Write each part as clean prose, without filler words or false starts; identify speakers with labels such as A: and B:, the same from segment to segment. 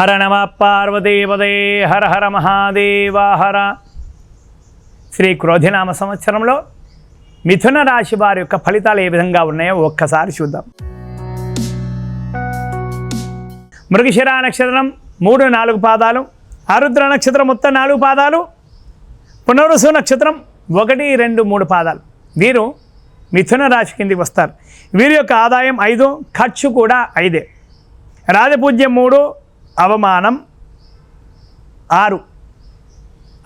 A: హర నమ పార్వతీపదే హర హర మహాదేవ హర. శ్రీ క్రోధినామ సంవత్సరంలో మిథున రాశి వారి యొక్క ఫలితాలు ఏ విధంగా ఉన్నాయో ఒక్కసారి చూద్దాం. మృగశిర నక్షత్రం 3-4 పాదాలు, ఆరుద్ర నక్షత్రం మొత్తం 4 పాదాలు, పునర్వసు నక్షత్రం 1-2-3 పాదాలు. వీరు మిథున రాశి కిందికి వస్తారు. వీరి యొక్క ఆదాయం 5, ఖర్చు కూడా 5. రాజపూజ్యం 3, అవమానం 6.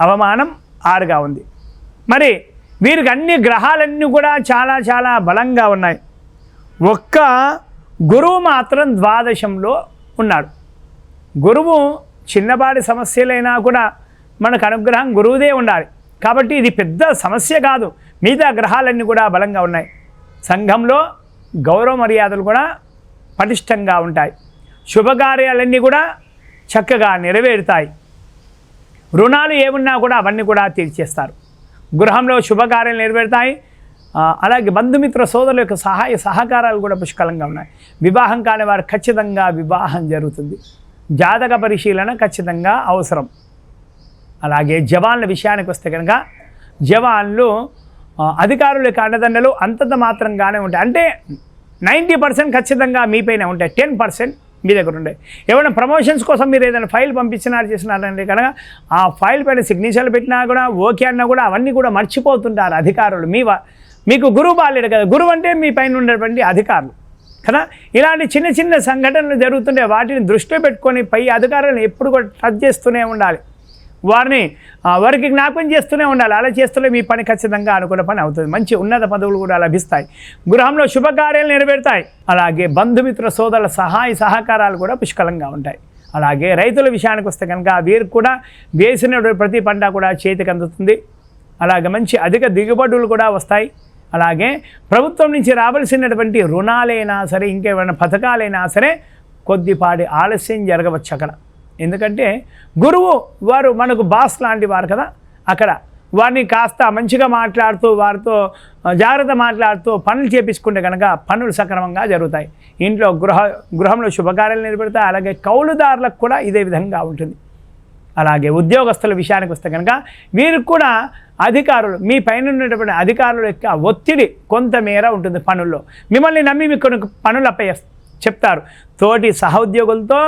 A: అవమానం 6గా ఉంది. మరి వీరికి అన్ని గ్రహాలన్నీ కూడా చాలా చాలా బలంగా ఉన్నాయి. ఒక్క గురువు మాత్రం ద్వాదశంలో ఉన్నాడు. గురువు చిన్నపాటి సమస్యలైనా కూడా మనకు అనుగ్రహం గురువుదే ఉండాలి. కాబట్టి ఇది పెద్ద సమస్య కాదు. మిగతా గ్రహాలన్నీ కూడా బలంగా ఉన్నాయి. సంఘంలో గౌరవ మర్యాదలు కూడా పటిష్టంగా ఉంటాయి. శుభకార్యాలన్నీ కూడా చక్కగా నెరవేరుతాయి. రుణాలు ఏమున్నా కూడా అవన్నీ కూడా తీర్చేస్తారు. గృహంలో శుభకార్యాలు నెరవేరుతాయి. అలాగే బంధుమిత్ర సోదరుల యొక్క సహాయ సహకారాలు కూడా పుష్కలంగా ఉన్నాయి. వివాహం కాని వారు ఖచ్చితంగా వివాహం జరుగుతుంది. జాతక పరిశీలన ఖచ్చితంగా అవసరం. అలాగే జవాన్ల విషయానికి వస్తే కనుక జవాన్లు అధికారుల యొక్క అండదండలు అంతంత మాత్రంగానే ఉంటాయి. అంటే 90% ఖచ్చితంగా మీపైన ఉంటాయి, 10% మీ దగ్గర ఉంటాయి. ఏమైనా ప్రమోషన్స్ కోసం మీరు ఏదైనా ఫైల్ చేసినారంటే కనుక ఆ ఫైల్ పైన సిగ్నేచర్లు పెట్టినా కూడా ఓకే అన్నా కూడా అవన్నీ కూడా మర్చిపోతుంటారు అధికారులు. మీకు గురువు బాలేడు కదా, గురువు అంటే మీ పైన ఉన్నటువంటి అధికారులు కదా. ఇలాంటి చిన్న చిన్న సంఘటనలు జరుగుతుంటే వాటిని దృష్టిలో పెట్టుకొని పై అధికారులను ఎప్పుడు కూడా టచ్ చేస్తూనే ఉండాలి. వారికి జ్ఞాపకం చేస్తూనే ఉండాలి. అలా చేస్తూనే మీ పని ఖచ్చితంగా అనుకున్న పని అవుతుంది. మంచి ఉన్నత పదవులు కూడా లభిస్తాయి. గృహంలో శుభకార్యాలు నెరవేరుతాయి. అలాగే బంధుమిత్ర సోదరుల సహాయ సహకారాలు కూడా పుష్కలంగా ఉంటాయి. అలాగే రైతుల విషయానికి వస్తే కనుక వీరికి కూడా వేసిన ప్రతి పంట కూడా చేతికి అందుతుంది. అలాగే మంచి అధిక దిగుబడులు కూడా వస్తాయి. అలాగే ప్రభుత్వం నుంచి రావాల్సినటువంటి రుణాలైనా సరే, ఇంకేమైనా పథకాలైనా సరే కొద్దిపాటి ఆలస్యం జరగవచ్చు అక్కడ. ఎందుకంటే గురువు వారు మనకు బాస్ లాంటి వారు కదా. అక్కడ వారిని కాస్త మంచిగా మాట్లాడుతూ వారితో జాగ్రత్త మాట్లాడుతూ పనులు చేపించుకుంటే కనుక పనులు సక్రమంగా జరుగుతాయి. ఇంట్లో గృహంలో శుభకార్యాలు నెరవేరుతాయి. అలాగే కౌలుదారులకు కూడా ఇదే విధంగా ఉంటుంది. అలాగే ఉద్యోగస్తుల విషయానికి వస్తే కనుక వీరికి కూడా అధికారులు, మీ పైన ఉన్నటువంటి అధికారుల యొక్క ఒత్తిడి కొంతమేర ఉంటుంది పనుల్లో. మిమ్మల్ని నమ్మి మీకు కొన్ని పనులు చెప్తారు. తోటి సహోద్యోగులతో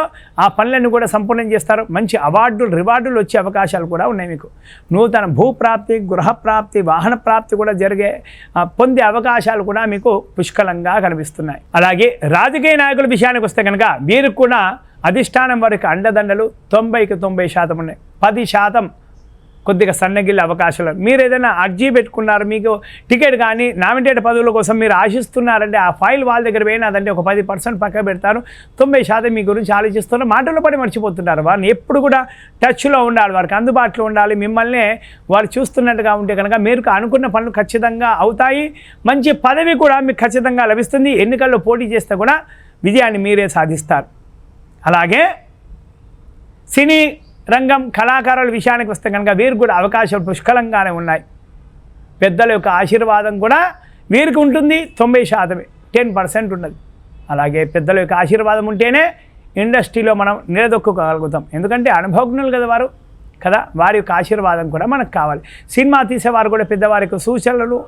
A: ఆ పనులన్నీ కూడా సంపూర్ణం చేస్తారు. మంచి అవార్డులు రివార్డులు వచ్చే అవకాశాలు కూడా ఉన్నాయి. మీకు నూతన భూప్రాప్తి, గృహప్రాప్తి, వాహన ప్రాప్తి కూడా పొందే అవకాశాలు కూడా మీకు పుష్కలంగా కనిపిస్తున్నాయి. అలాగే రాజకీయ నాయకుల విషయానికి వస్తే కనుక వీరికి కూడా అధిష్టానం వారికి అండదండలు 90కి 90% ఉన్నాయి. 10% కొద్దిగా సన్నగిల్లే అవకాశాలు. మీరు ఏదైనా అర్జీ పెట్టుకున్నారు, మీకు టికెట్ కానీ నామినేటెడ్ పదవుల కోసం మీరు ఆశిస్తున్నారంటే ఆ ఫైల్ వాళ్ళ దగ్గర పోయినదంటే ఒక 10% పక్క పెడతారు. 90% మీ గురించి ఆలోచిస్తున్నారు. మాటల్లో పడి మర్చిపోతుంటారు. వారిని ఎప్పుడు కూడా టచ్లో ఉండాలి, వారికి అందుబాటులో ఉండాలి. మిమ్మల్ని వారు చూస్తున్నట్టుగా ఉంటే కనుక మీరు అనుకున్న పనులు ఖచ్చితంగా అవుతాయి. మంచి పదవి కూడా మీకు ఖచ్చితంగా లభిస్తుంది. ఎన్నికల్లో పోటీ చేస్తే కూడా విజయాన్ని మీరే సాధిస్తారు. అలాగే సినీ రంగం కళాకారుల విషయానికి వస్తే కనుక వీరికి కూడా అవకాశాలు పుష్కలంగానే ఉన్నాయి. పెద్దల యొక్క ఆశీర్వాదం కూడా వీరికి ఉంటుంది. 90%, 10% ఉన్నది. అలాగే పెద్దల యొక్క ఆశీర్వాదం ఉంటేనే ఇండస్ట్రీలో మనం నిలదొక్కగలుగుతాం. ఎందుకంటే అనుభవజ్ఞులు కదా వారు కదా, వారి యొక్క ఆశీర్వాదం కూడా మనకు కావాలి. సినిమా తీసేవారు కూడా పెద్దవారి యొక్క సూచనలు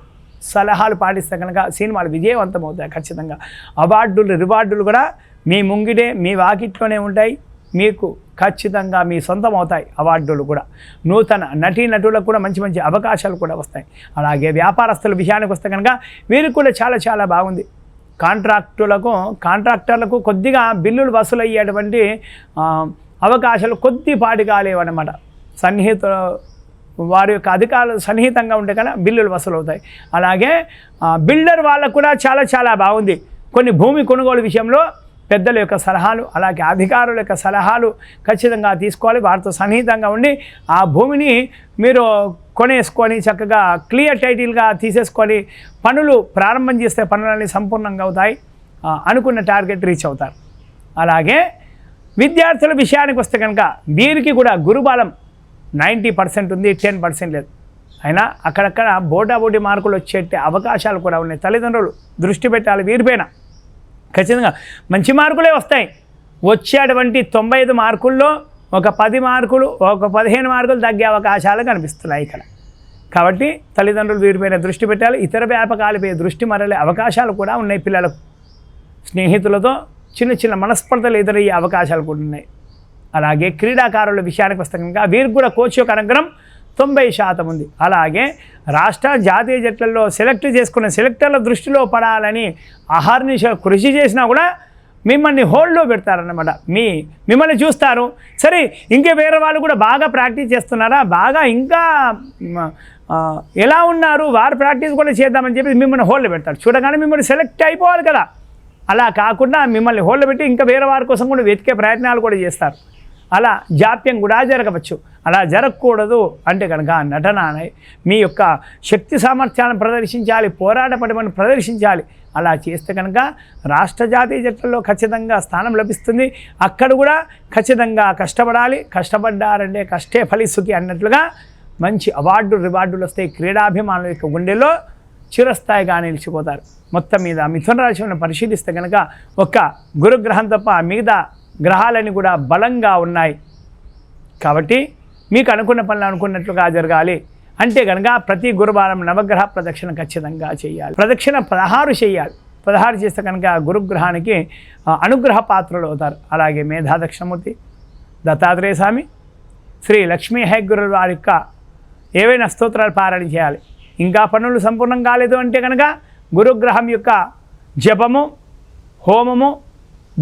A: సలహాలు పాటిస్తే కనుక సినిమాలు విజయవంతం అవుతాయి. ఖచ్చితంగా అవార్డులు రివార్డులు కూడా మీ ముంగిటే మీ వాకిట్లోనే ఉంటాయి. మీకు ఖచ్చితంగా మీ సొంతం అవుతాయి అవార్డులు కూడా. నూతన నటీనటులకు కూడా మంచి మంచి అవకాశాలు కూడా వస్తాయి. అలాగే వ్యాపారస్తుల విషయానికి వస్తే కనుక వీరికి కూడా చాలా చాలా బాగుంది. కాంట్రాక్టర్లకు కొద్దిగా బిల్లులు వసూలు అయ్యేటువంటి అవకాశాలు కొద్దిపాటిగా లేవన్నమాట. వారి యొక్క అధికారులు సన్నిహితంగా ఉంటే కనుక బిల్లులు వసూలు అవుతాయి. అలాగే బిల్డర్ వాళ్ళకు కూడా చాలా చాలా బాగుంది. కొన్ని భూమి కొనుగోలు విషయంలో పెద్దల యొక్క సలహాలు, అలాగే అధికారుల యొక్క సలహాలు ఖచ్చితంగా తీసుకోవాలి. వారితో సన్నిహితంగా ఉండి ఆ భూమిని మీరు కొనేసుకొని చక్కగా క్లియర్ టైటిల్గా తీసేసుకొని పనులు ప్రారంభం చేస్తే పనులన్నీ సంపూర్ణంగా అవుతాయి. అనుకున్న టార్గెట్ రీచ్ అవుతారు. అలాగే విద్యార్థుల విషయానికి వస్తే కనుక వీరికి కూడా గురుబలం 90% ఉంది, 10% లేదు. అయినా అక్కడక్కడ బోటాబోటీ మార్కులు వచ్చే అవకాశాలు కూడా ఉన్నాయి. తల్లిదండ్రులు దృష్టి పెట్టాలి వీరిపైన. ఖచ్చితంగా మంచి మార్కులే వస్తాయి. వచ్చేటువంటి 95 మార్కుల్లో ఒక 10 మార్కులు ఒక 15 మార్కులు తగ్గే అవకాశాలు కనిపిస్తున్నాయి ఇక్కడ. కాబట్టి తల్లిదండ్రులు వీరిపైన దృష్టి పెట్టాలి. ఇతర వ్యాపకాలపై దృష్టి మరలే అవకాశాలు కూడా ఉన్నాయి. పిల్లలకు స్నేహితులతో చిన్న చిన్న మనస్పర్ధలు ఎదురయ్యే అవకాశాలు కూడా ఉన్నాయి. అలాగే క్రీడాకారుల విషయానికి వస్తే కనుక వీరికి కూడా కోచ్ యొక్క అనుగ్రహం 90% ఉంది. అలాగే రాష్ట్ర జాతీయ జట్లలో సెలెక్ట్ చేసుకున్న సెలెక్టర్ల దృష్టిలో పడాలని అహర్నిశ కృషి చేసినా కూడా మిమ్మల్ని హోల్డ్లో పెడతారన్నమాట. మిమ్మల్ని చూస్తారు, సరే ఇంకా వేరే వాళ్ళు కూడా బాగా ప్రాక్టీస్ చేస్తున్నారా, బాగా ఇంకా ఎలా ఉన్నారు, వారు ప్రాక్టీస్ కూడా చేద్దామని చెప్పి మిమ్మల్ని హోల్డ్లో పెడతారు. చూడగానే మిమ్మల్ని సెలెక్ట్ అయిపోవాలి కదా, అలా కాకుండా మిమ్మల్ని హోల్డ్లో పెట్టి ఇంకా వేరే వారి కోసం కూడా వెతికే ప్రయత్నాలు కూడా చేస్తారు. అలా జాప్యం కూడా జరగవచ్చు. అలా జరగకూడదు అంటే కనుక నటన మీ యొక్క శక్తి సామర్థ్యాలను ప్రదర్శించాలి, పోరాట పటిమను ప్రదర్శించాలి. అలా చేస్తే కనుక రాష్ట్ర జాతీయ జట్లలో ఖచ్చితంగా స్థానం లభిస్తుంది. అక్కడ కూడా ఖచ్చితంగా కష్టపడాలి. కష్టపడ్డారంటే కష్టే ఫలిసుకి అన్నట్లుగా మంచి రివార్డులు వస్తాయి. క్రీడాభిమానుల యొక్క గుండెలో చిరస్థాయిగా నిలిచిపోతారు. మొత్తం మీద మిథున రాశిని పరిశీలిస్తే కనుక ఒక్క గురుగ్రహం తప్ప మిగతా గ్రహాలన్నీ కూడా బలంగా ఉన్నాయి. కాబట్టి మీకు అనుకున్న పనులు అనుకున్నట్లుగా జరగాలి అంటే కనుక ప్రతి గురువారం నవగ్రహ ప్రదక్షిణ ఖచ్చితంగా చేయాలి. ప్రదక్షిణ 16 చేయాలి. 16 చేస్తే కనుక గురుగ్రహానికి అనుగ్రహ పాత్రలు అవుతారు. అలాగే మేధా దక్షిణమూర్తి, దత్తాత్రేయ స్వామి, శ్రీ లక్ష్మీ హయగ్గురుల వారి యొక్క ఏవైనా స్తోత్రాలు పారాయణ చేయాలి. ఇంకా పనులు సంపూర్ణం కాలేదు అంటే కనుక గురుగ్రహం యొక్క జపము, హోమము,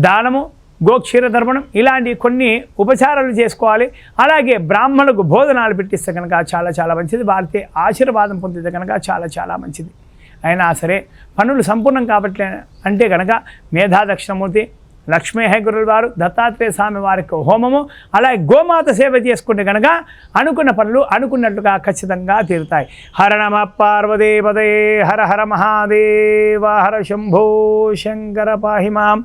A: దానము, గోక్షీరధర్మణం ఇలాంటి కొన్ని ఉపచారాలు చేసుకోవాలి. అలాగే బ్రాహ్మణులకు భోజనాలు పెట్టిస్తే కనుక చాలా చాలా మంచిది. వారితే ఆశీర్వాదం పొందితే కనుక చాలా చాలా మంచిది. అయినా సరే పనులు సంపూర్ణం కాబట్టి అంటే కనుక మేధా దక్షిణమూర్తి, లక్ష్మీ హయగురుల వారు, దత్తాత్రేయ స్వామి వారికి హోమము, అలాగే గోమాత సేవ చేసుకుంటే కనుక అనుకున్న పనులు అనుకున్నట్లుగా ఖచ్చితంగా తీరుతాయి. హర నమ పార్వతీపదే, హర హర మహాదేవ, హర శంభో శంకర పాహి మాం.